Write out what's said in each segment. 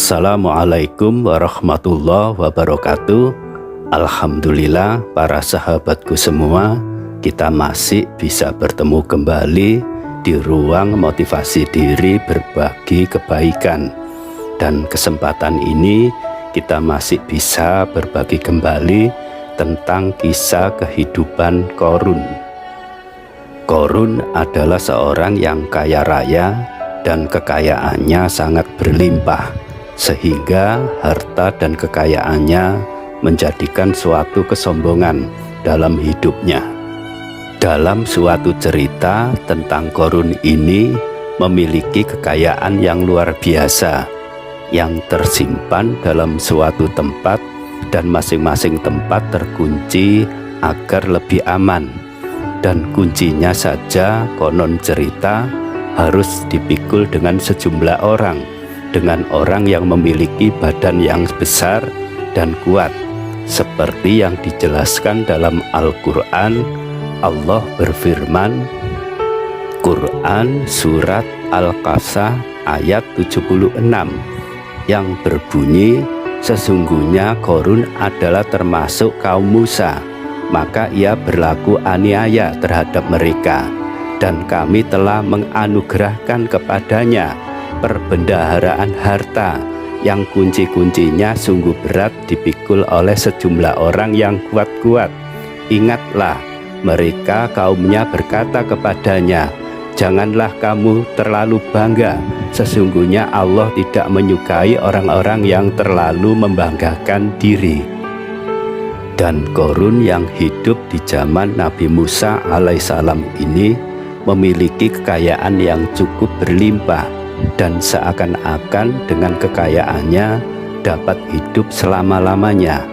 Assalamualaikum warahmatullahi wabarakatuh. Alhamdulillah para sahabatku semua, kita masih bisa bertemu kembali di ruang motivasi diri berbagi kebaikan. Dan kesempatan ini kita masih bisa berbagi kembali tentang kisah kehidupan Qorun. Qorun adalah seorang yang kaya raya dan kekayaannya sangat berlimpah, sehingga harta dan kekayaannya menjadikan suatu kesombongan dalam hidupnya. Dalam suatu cerita tentang Qorun ini memiliki kekayaan yang luar biasa, yang tersimpan dalam suatu tempat dan masing-masing tempat terkunci agar lebih aman. Dan kuncinya saja konon cerita harus dipikul dengan sejumlah orang, dengan orang yang memiliki badan yang besar dan kuat. Seperti yang dijelaskan dalam Al-Quran, Allah berfirman, Quran Surat Al-Qasas ayat 76, yang berbunyi, sesungguhnya Qorun adalah termasuk kaum Musa, maka ia berlaku aniaya terhadap mereka, dan kami telah menganugerahkan kepadanya perbendaharaan harta yang kunci-kuncinya sungguh berat dipikul oleh sejumlah orang yang kuat-kuat. Ingatlah, mereka kaumnya berkata kepadanya, janganlah kamu terlalu bangga, sesungguhnya Allah tidak menyukai orang-orang yang terlalu membanggakan diri. Dan Qorun yang hidup di zaman Nabi Musa alaihissalam ini memiliki kekayaan yang cukup berlimpah, dan seakan-akan dengan kekayaannya dapat hidup selama-lamanya.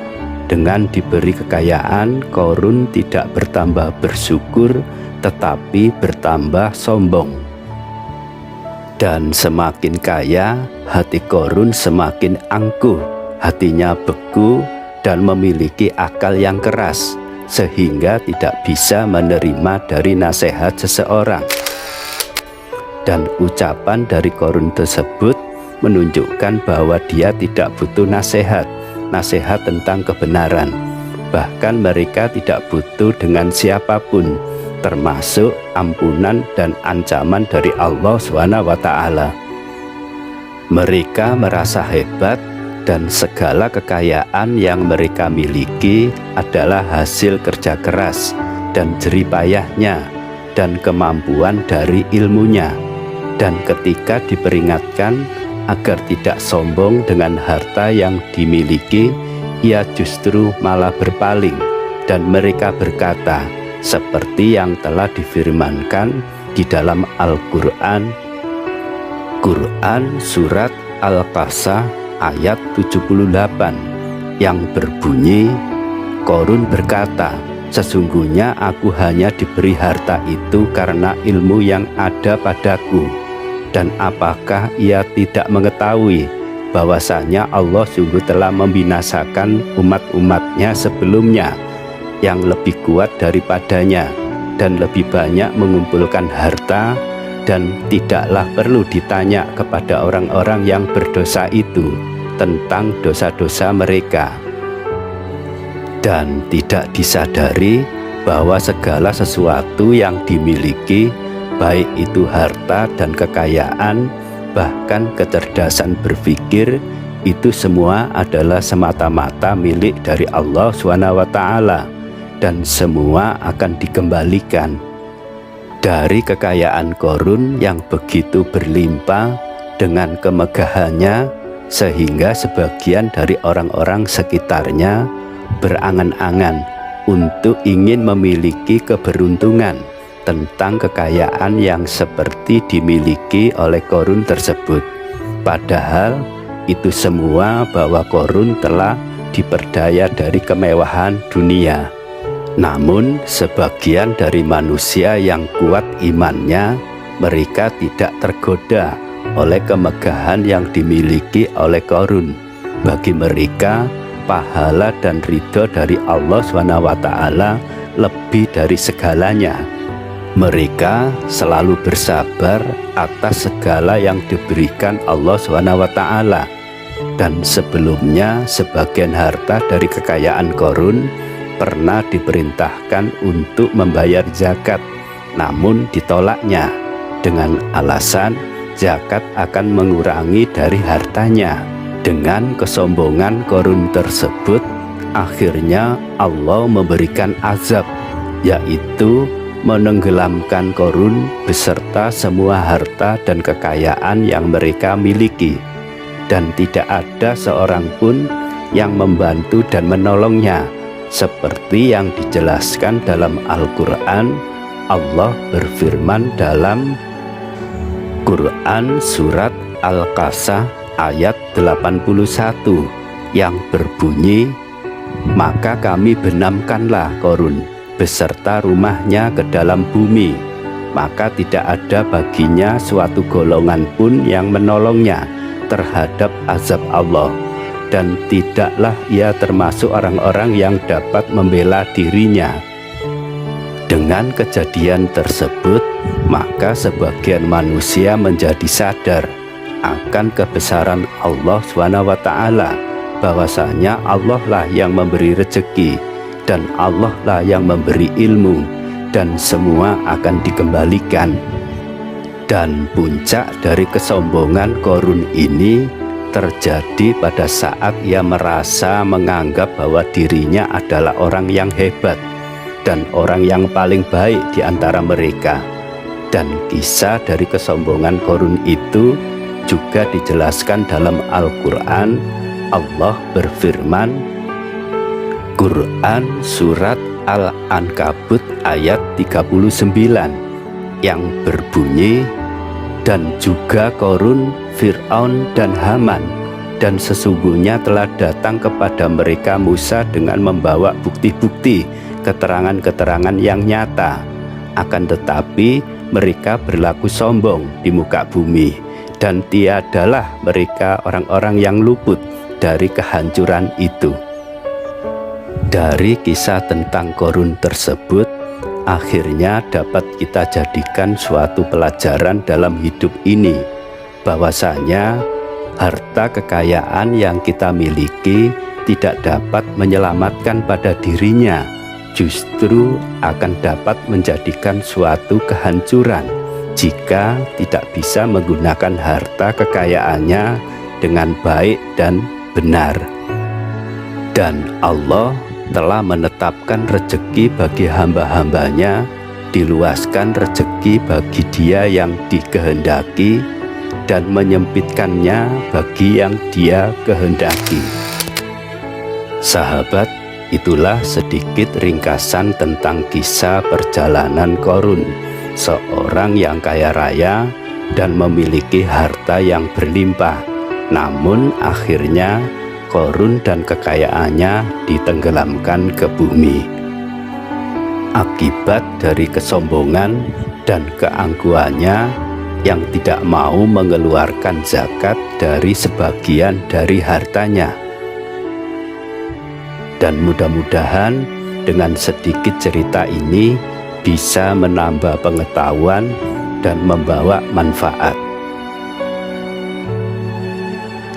Dengan diberi kekayaan, Qorun tidak bertambah bersyukur, tetapi bertambah sombong. Dan semakin kaya, hati Qorun semakin angkuh, hatinya beku dan memiliki akal yang keras, sehingga tidak bisa menerima dari nasihat seseorang. Dan ucapan dari Qorun tersebut menunjukkan bahwa dia tidak butuh nasihat tentang kebenaran. Bahkan mereka tidak butuh dengan siapapun, termasuk ampunan dan ancaman dari Allah SWT. Mereka merasa hebat dan segala kekayaan yang mereka miliki adalah hasil kerja keras dan jerih payahnya dan kemampuan dari ilmunya. Dan ketika diperingatkan agar tidak sombong dengan harta yang dimiliki, ia justru malah berpaling, dan mereka berkata seperti yang telah difirmankan di dalam Al-Quran, Quran Surat Al-Qasas ayat 78, yang berbunyi, Qorun berkata, sesungguhnya aku hanya diberi harta itu karena ilmu yang ada padaku. Dan apakah ia tidak mengetahui bahwasanya Allah sungguh telah membinasakan umat-umatnya sebelumnya yang lebih kuat daripadanya dan lebih banyak mengumpulkan harta, dan tidaklah perlu ditanya kepada orang-orang yang berdosa itu tentang dosa-dosa mereka. Dan tidak disadari bahwa segala sesuatu yang dimiliki, baik itu harta dan kekayaan, bahkan kecerdasan berpikir, itu semua adalah semata-mata milik dari Allah SWT, dan semua akan dikembalikan. Dari kekayaan Qorun yang begitu berlimpah dengan kemegahannya, sehingga sebagian dari orang-orang sekitarnya berangan-angan untuk ingin memiliki keberuntungan tentang kekayaan yang seperti dimiliki oleh Qorun tersebut. Padahal itu semua bahwa Qorun telah diperdaya dari kemewahan dunia. Namun sebagian dari manusia yang kuat imannya, mereka tidak tergoda oleh kemegahan yang dimiliki oleh Qorun. Bagi mereka, pahala dan ridho dari Allah SWT lebih dari segalanya. Mereka selalu bersabar atas segala yang diberikan Allah SWT, Dan sebelumnya sebagian harta dari kekayaan Qorun pernah diperintahkan untuk membayar zakat, namun ditolaknya dengan alasan zakat akan mengurangi dari hartanya. Dengan kesombongan Qorun tersebut, akhirnya Allah memberikan azab, yaitu menenggelamkan Qorun beserta semua harta dan kekayaan yang mereka miliki, dan tidak ada seorang pun yang membantu dan menolongnya. Seperti yang dijelaskan dalam Al-Quran, Allah berfirman dalam Quran surat Al-Qasas ayat 81 yang berbunyi, "Maka kami benamkanlah Qorun beserta rumahnya ke dalam bumi, maka tidak ada baginya suatu golongan pun yang menolongnya terhadap azab Allah, dan tidaklah ia termasuk orang-orang yang dapat membela dirinya." Dengan kejadian tersebut, maka sebagian manusia menjadi sadar akan kebesaran Allah SWT, bahwasanya Allah lah yang memberi rezeki dan Allah lah yang memberi ilmu, dan semua akan dikembalikan. Dan puncak dari kesombongan Qorun ini terjadi pada saat ia merasa menganggap bahwa dirinya adalah orang yang hebat dan orang yang paling baik di antara mereka. Dan kisah dari kesombongan Qorun itu juga dijelaskan dalam Al-Quran. Allah berfirman, Quran surat Al-Ankabut ayat 39 yang berbunyi, "Dan juga Qorun, Fir'aun dan Haman, dan sesungguhnya telah datang kepada mereka Musa dengan membawa bukti-bukti, keterangan-keterangan yang nyata. Akan tetapi mereka berlaku sombong di muka bumi, dan tiadalah mereka orang-orang yang luput dari kehancuran itu." Dari kisah tentang Qorun tersebut, akhirnya dapat kita jadikan suatu pelajaran dalam hidup ini, bahwasanya harta kekayaan yang kita miliki tidak dapat menyelamatkan pada dirinya, justru akan dapat menjadikan suatu kehancuran jika tidak bisa menggunakan harta kekayaannya dengan baik dan benar. Dan Allah telah menetapkan rezeki bagi hamba-hambanya, diluaskan rezeki bagi dia yang dikehendaki, dan menyempitkannya bagi yang dia kehendaki. Sahabat, itulah sedikit ringkasan tentang kisah perjalanan Qorun, seorang yang kaya raya dan memiliki harta yang berlimpah. Namun akhirnya Qorun dan kekayaannya ditenggelamkan ke bumi. Akibat dari kesombongan dan keangkuhannya yang tidak mau mengeluarkan zakat dari sebagian dari hartanya. Dan mudah-mudahan dengan sedikit cerita ini bisa menambah pengetahuan dan membawa manfaat.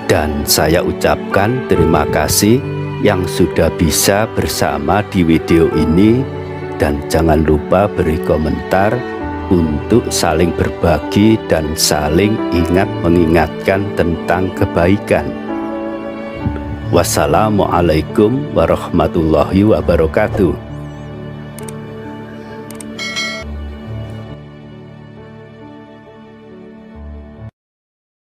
Dan saya ucapkan terima kasih yang sudah bisa bersama di video ini, dan jangan lupa beri komentar untuk saling berbagi dan saling ingat mengingatkan tentang kebaikan. Wassalamualaikum warahmatullahi wabarakatuh.